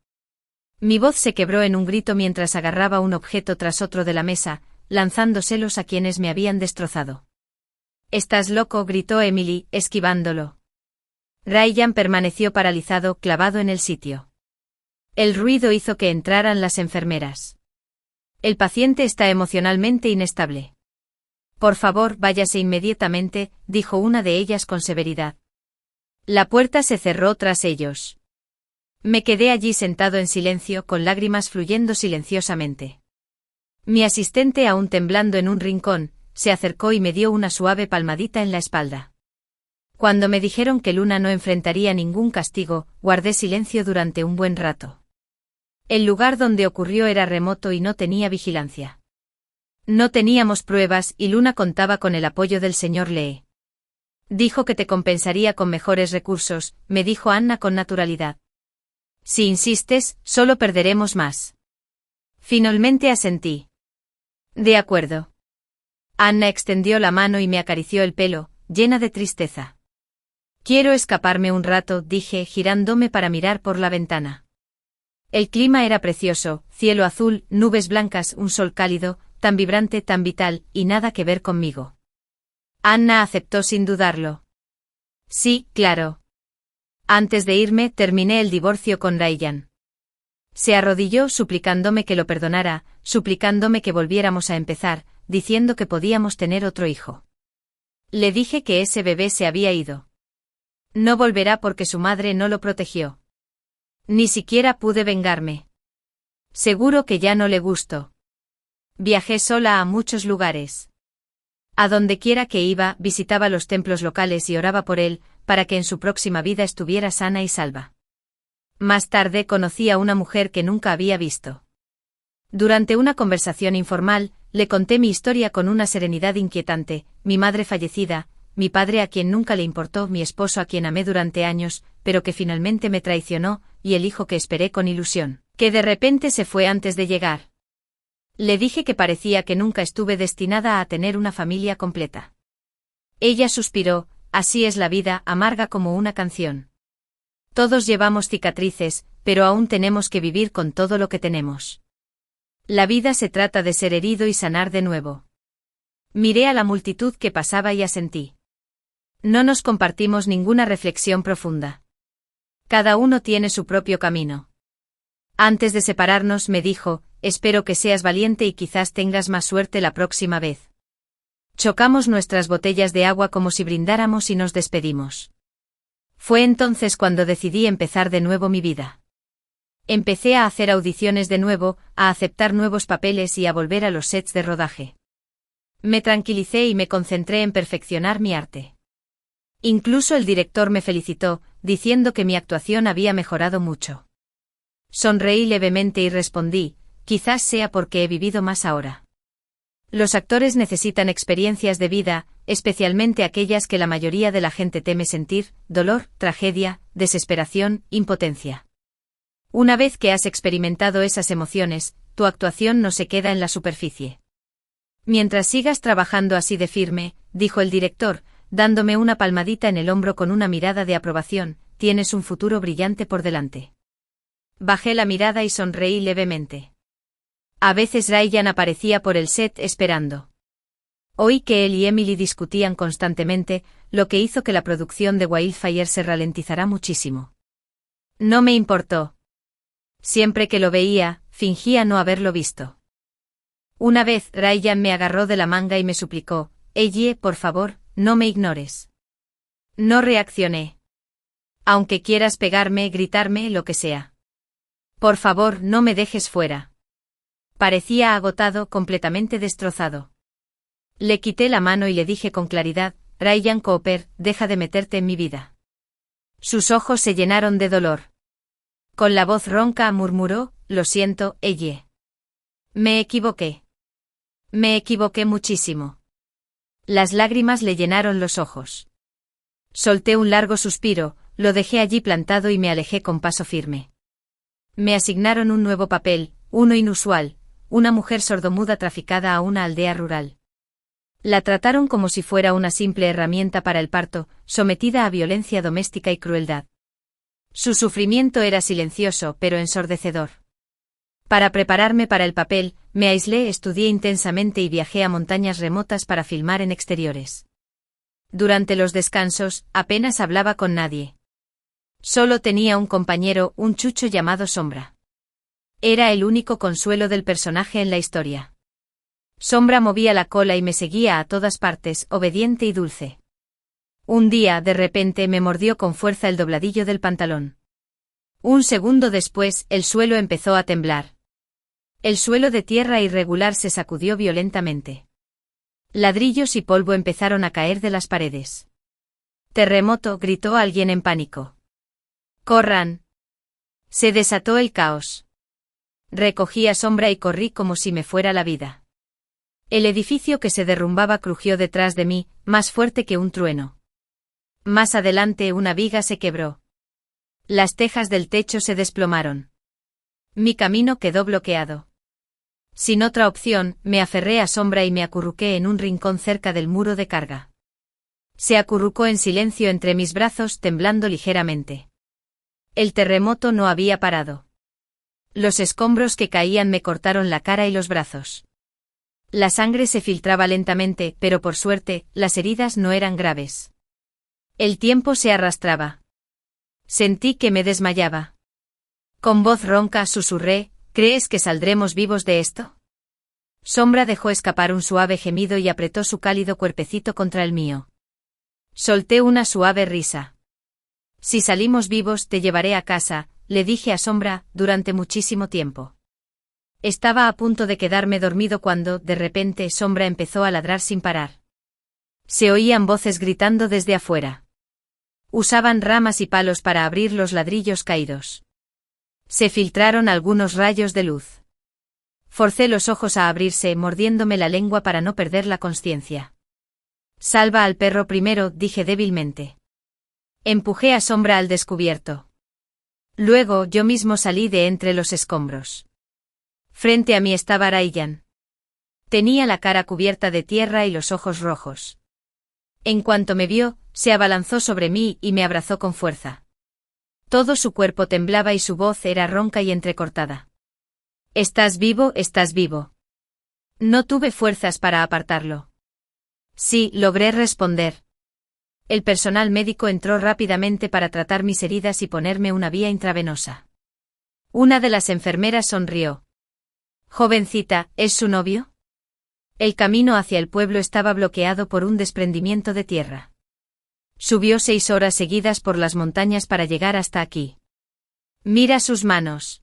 Mi voz se quebró en un grito mientras agarraba un objeto tras otro de la mesa, lanzándoselos a quienes me habían destrozado. «¿Estás loco?», gritó Emily, esquivándolo. Ryan permaneció paralizado, clavado en el sitio. El ruido hizo que entraran las enfermeras. El paciente está emocionalmente inestable. Por favor, váyase inmediatamente, dijo una de ellas con severidad. La puerta se cerró tras ellos. Me quedé allí sentado en silencio, con lágrimas fluyendo silenciosamente. Mi asistente, aún temblando en un rincón, se acercó y me dio una suave palmadita en la espalda. Cuando me dijeron que Luna no enfrentaría ningún castigo, guardé silencio durante un buen rato. El lugar donde ocurrió era remoto y no tenía vigilancia. No teníamos pruebas y Luna contaba con el apoyo del señor Lee. Dijo que te compensaría con mejores recursos, me dijo Anna con naturalidad. Si insistes, solo perderemos más. Finalmente asentí. De acuerdo. Anna extendió la mano y me acarició el pelo, llena de tristeza. Quiero escaparme un rato, dije, girándome para mirar por la ventana. El clima era precioso, cielo azul, nubes blancas, un sol cálido, tan vibrante, tan vital, y nada que ver conmigo. Anna aceptó sin dudarlo. Sí, claro. Antes de irme, terminé el divorcio con Ryan. Se arrodilló suplicándome que lo perdonara, suplicándome que volviéramos a empezar, diciendo que podíamos tener otro hijo. Le dije que ese bebé se había ido. No volverá porque su madre no lo protegió. Ni siquiera pude vengarme. Seguro que ya no le gustó. Viajé sola a muchos lugares. A donde quiera que iba, visitaba los templos locales y oraba por él, para que en su próxima vida estuviera sana y salva. Más tarde conocí a una mujer que nunca había visto. Durante una conversación informal, le conté mi historia con una serenidad inquietante, mi madre fallecida, mi padre a quien nunca le importó, mi esposo a quien amé durante años, pero que finalmente me traicionó, y el hijo que esperé con ilusión, que de repente se fue antes de llegar. Le dije que parecía que nunca estuve destinada a tener una familia completa. Ella suspiró, así es la vida, amarga como una canción. Todos llevamos cicatrices, pero aún tenemos que vivir con todo lo que tenemos. La vida se trata de ser herido y sanar de nuevo. Miré a la multitud que pasaba y asentí. No nos compartimos ninguna reflexión profunda. Cada uno tiene su propio camino. Antes de separarnos me dijo, espero que seas valiente y quizás tengas más suerte la próxima vez. Chocamos nuestras botellas de agua como si brindáramos y nos despedimos. Fue entonces cuando decidí empezar de nuevo mi vida. Empecé a hacer audiciones de nuevo, a aceptar nuevos papeles y a volver a los sets de rodaje. Me tranquilicé y me concentré en perfeccionar mi arte. Incluso el director me felicitó, diciendo que mi actuación había mejorado mucho. Sonreí levemente y respondí, quizás sea porque he vivido más ahora. Los actores necesitan experiencias de vida, especialmente aquellas que la mayoría de la gente teme sentir: dolor, tragedia, desesperación, impotencia. Una vez que has experimentado esas emociones, tu actuación no se queda en la superficie. Mientras sigas trabajando así de firme, dijo el director, dándome una palmadita en el hombro con una mirada de aprobación, tienes un futuro brillante por delante. Bajé la mirada y sonreí levemente. A veces Ryan aparecía por el set esperando. Oí que él y Emily discutían constantemente, lo que hizo que la producción de Wildfire se ralentizara muchísimo. No me importó. Siempre que lo veía, fingía no haberlo visto. Una vez, Ryan me agarró de la manga y me suplicó, Ellie, por favor, no me ignores. No reaccioné. Aunque quieras pegarme, gritarme, lo que sea. Por favor, no me dejes fuera. Parecía agotado, completamente destrozado. Le quité la mano y le dije con claridad, Ryan Cooper, deja de meterte en mi vida. Sus ojos se llenaron de dolor. Con la voz ronca murmuró, lo siento, Ellie. Me equivoqué. Me equivoqué muchísimo. Las lágrimas le llenaron los ojos. Solté un largo suspiro, lo dejé allí plantado y me alejé con paso firme. Me asignaron un nuevo papel, uno inusual, una mujer sordomuda traficada a una aldea rural. La trataron como si fuera una simple herramienta para el parto, sometida a violencia doméstica y crueldad. Su sufrimiento era silencioso pero ensordecedor. Para prepararme para el papel, me aislé, estudié intensamente y viajé a montañas remotas para filmar en exteriores. Durante los descansos, apenas hablaba con nadie. Solo tenía un compañero, un chucho llamado Sombra. Era el único consuelo del personaje en la historia. Sombra movía la cola y me seguía a todas partes, obediente y dulce. Un día, de repente, me mordió con fuerza el dobladillo del pantalón. Un segundo después, el suelo empezó a temblar. El suelo de tierra irregular se sacudió violentamente. Ladrillos y polvo empezaron a caer de las paredes. Terremoto, gritó alguien en pánico. ¡Corran! Se desató el caos. Recogí a Sombra y corrí como si me fuera la vida. El edificio que se derrumbaba crujió detrás de mí, más fuerte que un trueno. Más adelante una viga se quebró. Las tejas del techo se desplomaron. Mi camino quedó bloqueado. Sin otra opción, me aferré a Sombra y me acurruqué en un rincón cerca del muro de carga. Se acurrucó en silencio entre mis brazos, temblando ligeramente. El terremoto no había parado. Los escombros que caían me cortaron la cara y los brazos. La sangre se filtraba lentamente, pero por suerte, las heridas no eran graves. El tiempo se arrastraba. Sentí que me desmayaba. Con voz ronca susurré, ¿crees que saldremos vivos de esto? Sombra dejó escapar un suave gemido y apretó su cálido cuerpecito contra el mío. Solté una suave risa. Si salimos vivos te llevaré a casa, le dije a Sombra, durante muchísimo tiempo. Estaba a punto de quedarme dormido cuando, de repente, Sombra empezó a ladrar sin parar. Se oían voces gritando desde afuera. Usaban ramas y palos para abrir los ladrillos caídos. Se filtraron algunos rayos de luz. Forcé los ojos a abrirse, mordiéndome la lengua para no perder la consciencia. Salva al perro primero, dije débilmente. Empujé a Sombra al descubierto. Luego yo mismo salí de entre los escombros. Frente a mí estaba Ryan. Tenía la cara cubierta de tierra y los ojos rojos. En cuanto me vio, se abalanzó sobre mí y me abrazó con fuerza. Todo su cuerpo temblaba y su voz era ronca y entrecortada. ¿Estás vivo? ¿Estás vivo? No tuve fuerzas para apartarlo. Sí, logré responder. El personal médico entró rápidamente para tratar mis heridas y ponerme una vía intravenosa. Una de las enfermeras sonrió. Jovencita, ¿es su novio? El camino hacia el pueblo estaba bloqueado por un desprendimiento de tierra. Subió 6 horas seguidas por las montañas para llegar hasta aquí. Mira sus manos.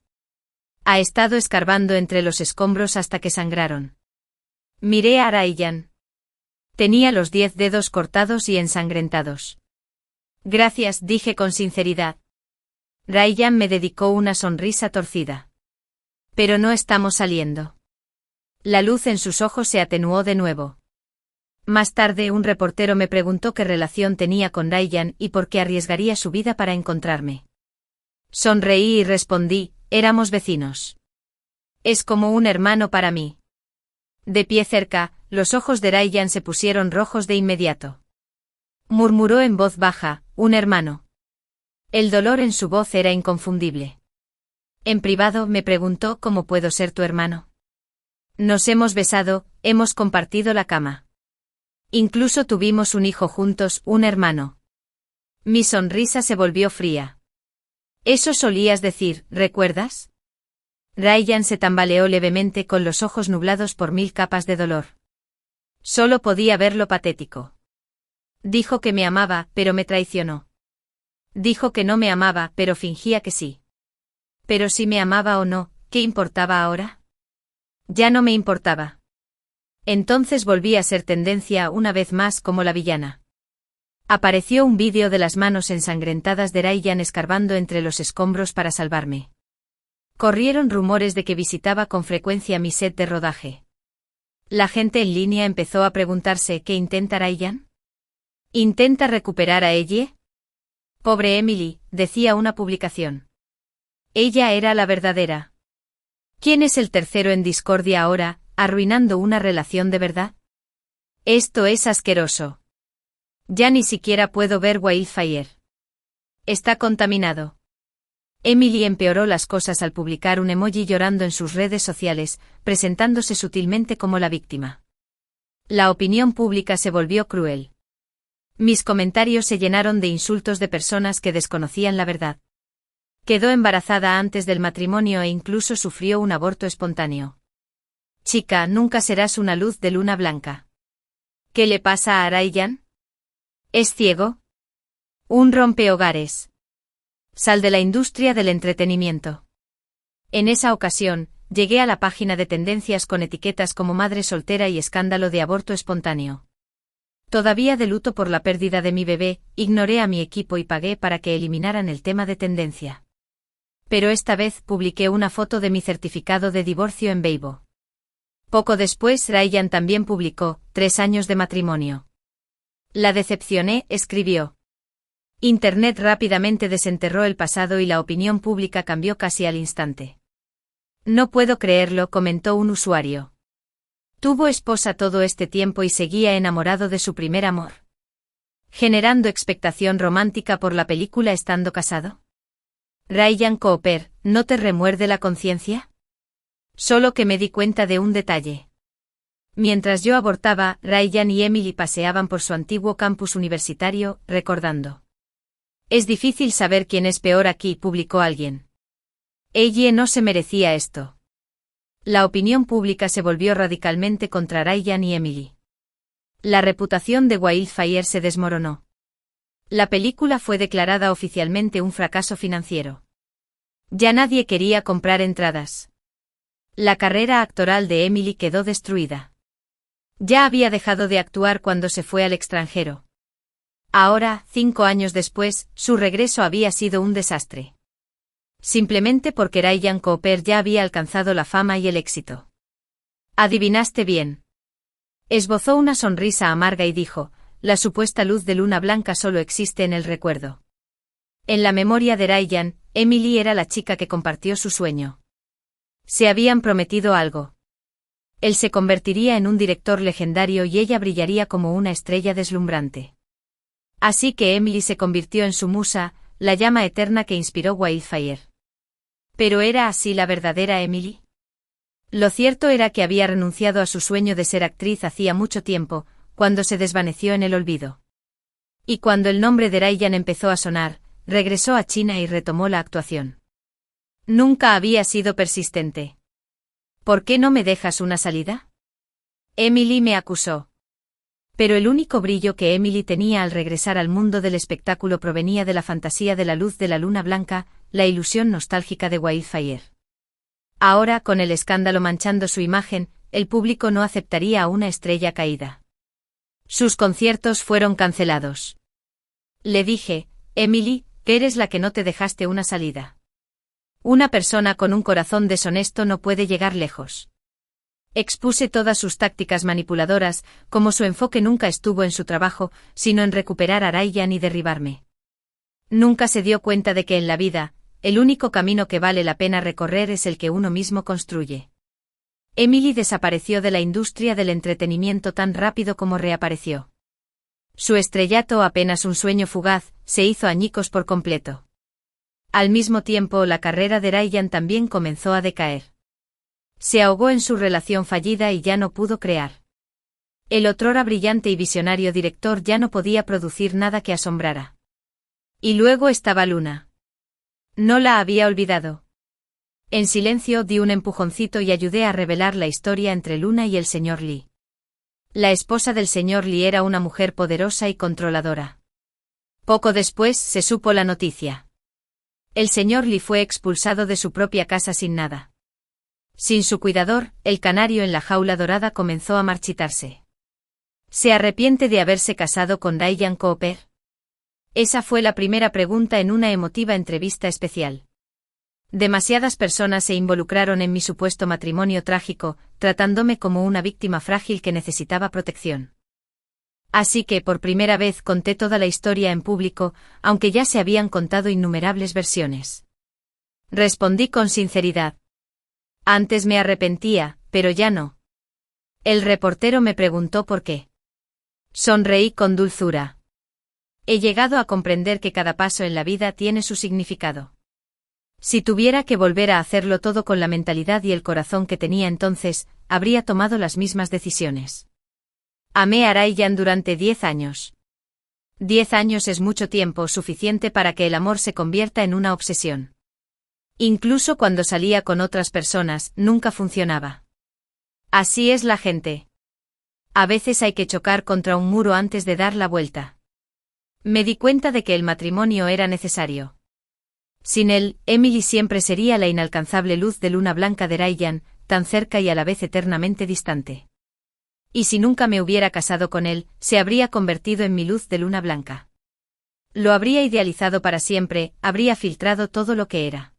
Ha estado escarbando entre los escombros hasta que sangraron. Miré a Ryan. Tenía los 10 dedos cortados y ensangrentados. Gracias, dije con sinceridad. Ryan me dedicó una sonrisa torcida. Pero no estamos saliendo. La luz en sus ojos se atenuó de nuevo. Más tarde un reportero me preguntó qué relación tenía con Ryan y por qué arriesgaría su vida para encontrarme. Sonreí y respondí, éramos vecinos. Es como un hermano para mí. De pie cerca, los ojos de Ryan se pusieron rojos de inmediato. Murmuró en voz baja, un hermano. El dolor en su voz era inconfundible. En privado me preguntó cómo puedo ser tu hermano. Nos hemos besado, hemos compartido la cama. Incluso tuvimos un hijo juntos, un hermano. Mi sonrisa se volvió fría. Eso solías decir, ¿recuerdas? Ryan se tambaleó levemente con los ojos nublados por 1000 capas de dolor. Solo podía ver lo patético. Dijo que me amaba, pero me traicionó. Dijo que no me amaba, pero fingía que sí. Pero si me amaba o no, ¿qué importaba ahora? Ya no me importaba. Entonces volví a ser tendencia una vez más como la villana. Apareció un vídeo de las manos ensangrentadas de Ryan escarbando entre los escombros para salvarme. Corrieron rumores de que visitaba con frecuencia mi set de rodaje. La gente en línea empezó a preguntarse ¿qué intenta Ryan? ¿Intenta recuperar a Ellie? Pobre Emily, decía una publicación. Ella era la verdadera. ¿Quién es el tercero en discordia ahora, arruinando una relación de verdad? Esto es asqueroso. Ya ni siquiera puedo ver Wildfire. Está contaminado. Emily empeoró las cosas al publicar un emoji llorando en sus redes sociales, presentándose sutilmente como la víctima. La opinión pública se volvió cruel. Mis comentarios se llenaron de insultos de personas que desconocían la verdad. Quedó embarazada antes del matrimonio e incluso sufrió un aborto espontáneo. Chica, nunca serás una luz de luna blanca. ¿Qué le pasa a Ryan? ¿Es ciego? Un rompehogares. Sal de la industria del entretenimiento. En esa ocasión, llegué a la página de tendencias con etiquetas como madre soltera y escándalo de aborto espontáneo. Todavía de luto por la pérdida de mi bebé, ignoré a mi equipo y pagué para que eliminaran el tema de tendencia. Pero esta vez publiqué una foto de mi certificado de divorcio en Weibo. Poco después Ryan también publicó 3 años de matrimonio. La decepcioné, escribió. Internet rápidamente desenterró el pasado y la opinión pública cambió casi al instante. No puedo creerlo, comentó un usuario. Tuvo esposa todo este tiempo y seguía enamorado de su primer amor. Generando expectación romántica por la película estando casado. Ryan Cooper, ¿no te remuerde la conciencia? Solo que me di cuenta de un detalle. Mientras yo abortaba, Ryan y Emily paseaban por su antiguo campus universitario, recordando. Es difícil saber quién es peor aquí, publicó alguien. Ella no se merecía esto. La opinión pública se volvió radicalmente contra Ryan y Emily. La reputación de Wildfire se desmoronó. La película fue declarada oficialmente un fracaso financiero. Ya nadie quería comprar entradas. La carrera actoral de Emily quedó destruida. Ya había dejado de actuar cuando se fue al extranjero. Ahora, 5 años después, su regreso había sido un desastre. Simplemente porque Ryan Cooper ya había alcanzado la fama y el éxito. Adivinaste bien. Esbozó una sonrisa amarga y dijo, la supuesta luz de luna blanca solo existe en el recuerdo. En la memoria de Ryan, Emily era la chica que compartió su sueño. Se habían prometido algo. Él se convertiría en un director legendario y ella brillaría como una estrella deslumbrante. Así que Emily se convirtió en su musa, la llama eterna que inspiró Wildfire. ¿Pero era así la verdadera Emily? Lo cierto era que había renunciado a su sueño de ser actriz hacía mucho tiempo, cuando se desvaneció en el olvido. Y cuando el nombre de Ryan empezó a sonar, regresó a China y retomó la actuación. Nunca había sido persistente. ¿Por qué no me dejas una salida? Emily me acusó. Pero el único brillo que Emily tenía al regresar al mundo del espectáculo provenía de la fantasía de la luz de la luna blanca, la ilusión nostálgica de Wildfire. Ahora, con el escándalo manchando su imagen, el público no aceptaría a una estrella caída. Sus conciertos fueron cancelados. Le dije, Emily, que eres la que no te dejaste una salida. Una persona con un corazón deshonesto no puede llegar lejos. Expuse todas sus tácticas manipuladoras, como su enfoque nunca estuvo en su trabajo, sino en recuperar a Ryan y derribarme. Nunca se dio cuenta de que en la vida, el único camino que vale la pena recorrer es el que uno mismo construye. Emily desapareció de la industria del entretenimiento tan rápido como reapareció. Su estrellato, apenas un sueño fugaz, se hizo añicos por completo. Al mismo tiempo, la carrera de Ryan también comenzó a decaer. Se ahogó en su relación fallida y ya no pudo crear. El otrora brillante y visionario director ya no podía producir nada que asombrara. Y luego estaba Luna. No la había olvidado. En silencio di un empujoncito y ayudé a revelar la historia entre Luna y el señor Lee. La esposa del señor Lee era una mujer poderosa y controladora. Poco después se supo la noticia. El señor Lee fue expulsado de su propia casa sin nada. Sin su cuidador, el canario en la jaula dorada comenzó a marchitarse. ¿Se arrepiente de haberse casado con Ryan Cooper? Esa fue la primera pregunta en una emotiva entrevista especial. Demasiadas personas se involucraron en mi supuesto matrimonio trágico, tratándome como una víctima frágil que necesitaba protección. Así que por primera vez conté toda la historia en público, aunque ya se habían contado innumerables versiones. Respondí con sinceridad. Antes me arrepentía, pero ya no. El reportero me preguntó por qué. Sonreí con dulzura. He llegado a comprender que cada paso en la vida tiene su significado. Si tuviera que volver a hacerlo todo con la mentalidad y el corazón que tenía entonces, habría tomado las mismas decisiones. Amé a Ryan durante 10 años. 10 años es mucho tiempo suficiente para que el amor se convierta en una obsesión. Incluso cuando salía con otras personas, nunca funcionaba. Así es la gente. A veces hay que chocar contra un muro antes de dar la vuelta. Me di cuenta de que el matrimonio era necesario. Sin él, Emily siempre sería la inalcanzable luz de luna blanca de Ryan, tan cerca y a la vez eternamente distante. Y si nunca me hubiera casado con él, se habría convertido en mi luz de luna blanca. Lo habría idealizado para siempre, habría filtrado todo lo que era.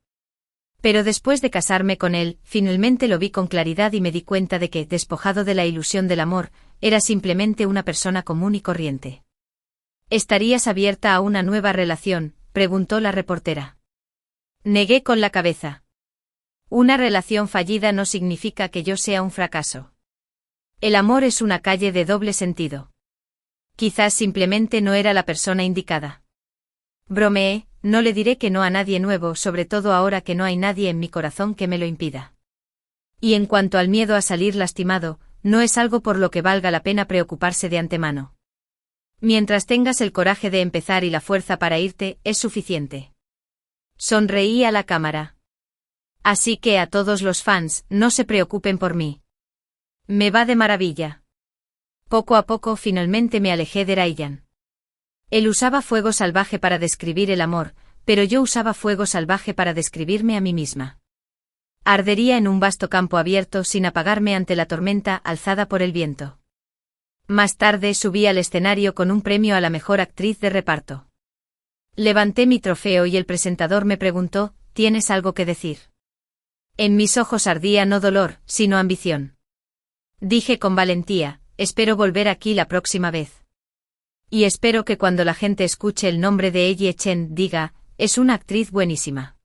Pero después de casarme con él, finalmente lo vi con claridad y me di cuenta de que, despojado de la ilusión del amor, era simplemente una persona común y corriente. ¿Estarías abierta a una nueva relación?, preguntó la reportera. Negué con la cabeza. Una relación fallida no significa que yo sea un fracaso. El amor es una calle de doble sentido. Quizás simplemente no era la persona indicada. Bromeé, no le diré que no a nadie nuevo, sobre todo ahora que no hay nadie en mi corazón que me lo impida. Y en cuanto al miedo a salir lastimado, no es algo por lo que valga la pena preocuparse de antemano. Mientras tengas el coraje de empezar y la fuerza para irte, es suficiente. Sonreí a la cámara. Así que a todos los fans, no se preocupen por mí. Me va de maravilla. Poco a poco finalmente me alejé de Ryan. Él usaba fuego salvaje para describir el amor, pero yo usaba fuego salvaje para describirme a mí misma. Ardería en un vasto campo abierto sin apagarme ante la tormenta alzada por el viento. Más tarde subí al escenario con un premio a la mejor actriz de reparto. Levanté mi trofeo y el presentador me preguntó, ¿tienes algo que decir? En mis ojos ardía no dolor, sino ambición. Dije con valentía, espero volver aquí la próxima vez. Y espero que cuando la gente escuche el nombre de Ellie Chen diga, es una actriz buenísima.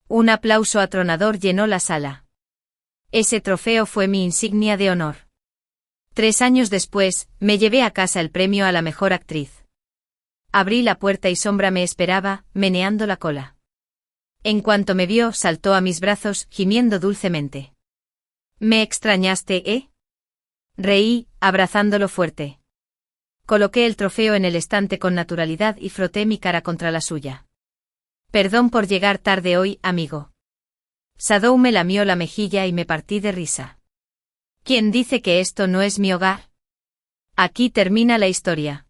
Un aplauso atronador llenó la sala. Ese trofeo fue mi insignia de honor. 3 años después, me llevé a casa el premio a la mejor actriz. Abrí la puerta y Sombra me esperaba, meneando la cola. En cuanto me vio, saltó a mis brazos, gimiendo dulcemente. ¿Me extrañaste, eh? Reí, abrazándolo fuerte. Coloqué el trofeo en el estante con naturalidad y froté mi cara contra la suya. Perdón por llegar tarde hoy, amigo. Sadou me lamió la mejilla y me partí de risa. ¿Quién dice que esto no es mi hogar? Aquí termina la historia.